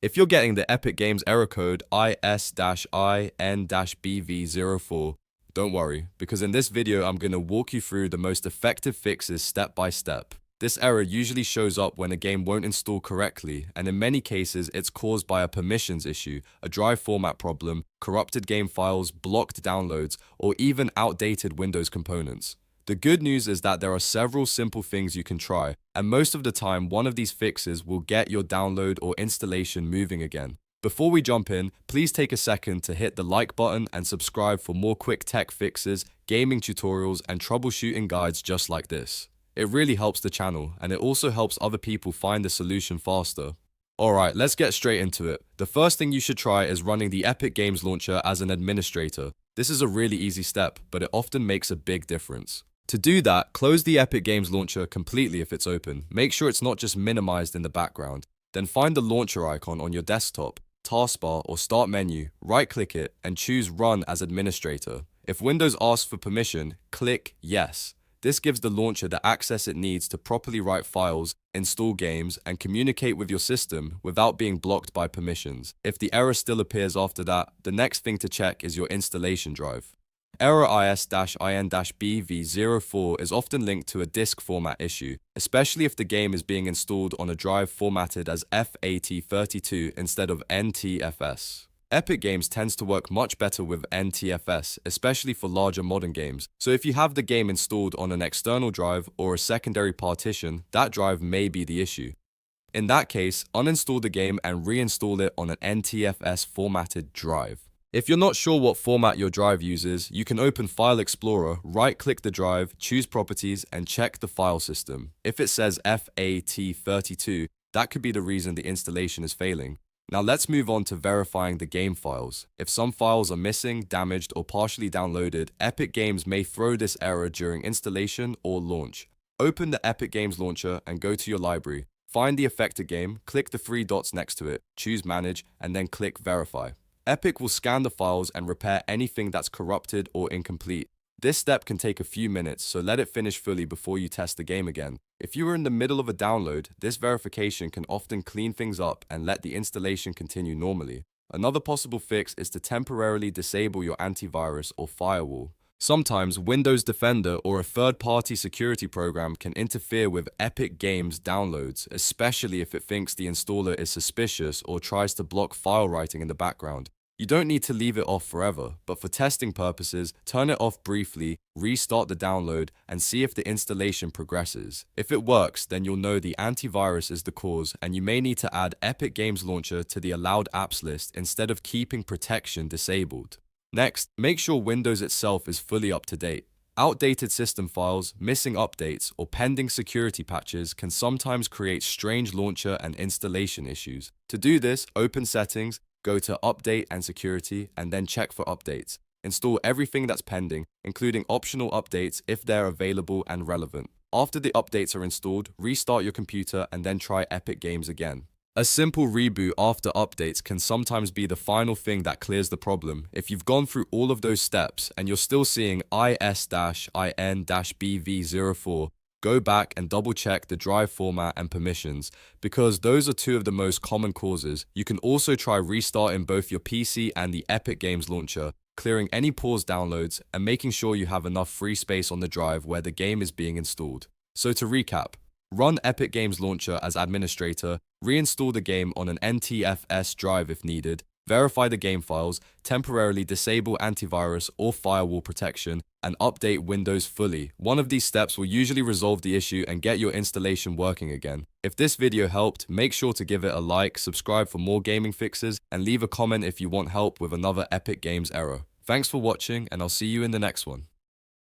If you're getting the Epic Games error code Is-In-Bv04, don't worry, because in this video I'm going to walk you through the most effective fixes step by step. This error usually shows up when a game won't install correctly, and in many cases it's caused by a permissions issue, a drive format problem, corrupted game files, blocked downloads, or even outdated Windows components. The good news is that there are several simple things you can try, and most of the time one of these fixes will get your download or installation moving again. Before we jump in, please take a second to hit the like button and subscribe for more quick tech fixes, gaming tutorials, and troubleshooting guides just like this. It really helps the channel, and it also helps other people find the solution faster. Alright, let's get straight into it. The first thing you should try is running the Epic Games Launcher as an administrator. This is a really easy step, but it often makes a big difference. To do that, close the Epic Games Launcher completely if it's open. Make sure it's not just minimized in the background. Then find the launcher icon on your desktop, taskbar, or start menu, right-click it, and choose Run as Administrator. If Windows asks for permission, click Yes. This gives the launcher the access it needs to properly write files, install games, and communicate with your system without being blocked by permissions. If the error still appears after that, the next thing to check is your installation drive. Error Is-In-Bv04 is often linked to a disk format issue, especially if the game is being installed on a drive formatted as FAT32 instead of NTFS. Epic Games tends to work much better with NTFS, especially for larger modern games, so if you have the game installed on an external drive or a secondary partition, that drive may be the issue. In that case, uninstall the game and reinstall it on an NTFS-formatted drive. If you're not sure what format your drive uses, you can open File Explorer, right-click the drive, choose Properties, and check the file system. If it says FAT32, that could be the reason the installation is failing. Now let's move on to verifying the game files. If some files are missing, damaged, or partially downloaded, Epic Games may throw this error during installation or launch. Open the Epic Games Launcher and go to your library. Find the affected game, click the three dots next to it, choose Manage, and then click Verify. Epic will scan the files and repair anything that's corrupted or incomplete. This step can take a few minutes, so let it finish fully before you test the game again. If you are in the middle of a download, this verification can often clean things up and let the installation continue normally. Another possible fix is to temporarily disable your antivirus or firewall. Sometimes Windows Defender or a third-party security program can interfere with Epic Games downloads, especially if it thinks the installer is suspicious or tries to block file writing in the background. You don't need to leave it off forever, but for testing purposes, turn it off briefly, restart the download, and see if the installation progresses. If it works, then you'll know the antivirus is the cause, and you may need to add Epic Games Launcher to the allowed apps list instead of keeping protection disabled. Next, make sure Windows itself is fully up to date. Outdated system files, missing updates, or pending security patches can sometimes create strange launcher and installation issues. To do this, open Settings, go to Update and Security, and then check for updates. Install everything that's pending, including optional updates if they're available and relevant. After the updates are installed, restart your computer and then try Epic Games again. A simple reboot after updates can sometimes be the final thing that clears the problem. If you've gone through all of those steps and you're still seeing Is-In-Bv04, go back and double check the drive format and permissions, because those are two of the most common causes. You can also try restarting both your PC and the Epic Games Launcher, clearing any paused downloads, and making sure you have enough free space on the drive where the game is being installed. So to recap, run Epic Games Launcher as administrator, reinstall the game on an NTFS drive if needed, verify the game files, temporarily disable antivirus or firewall protection, and update Windows fully. One of these steps will usually resolve the issue and get your installation working again. If this video helped, make sure to give it a like, subscribe for more gaming fixes, and leave a comment if you want help with another Epic Games error. Thanks for watching, and I'll see you in the next one.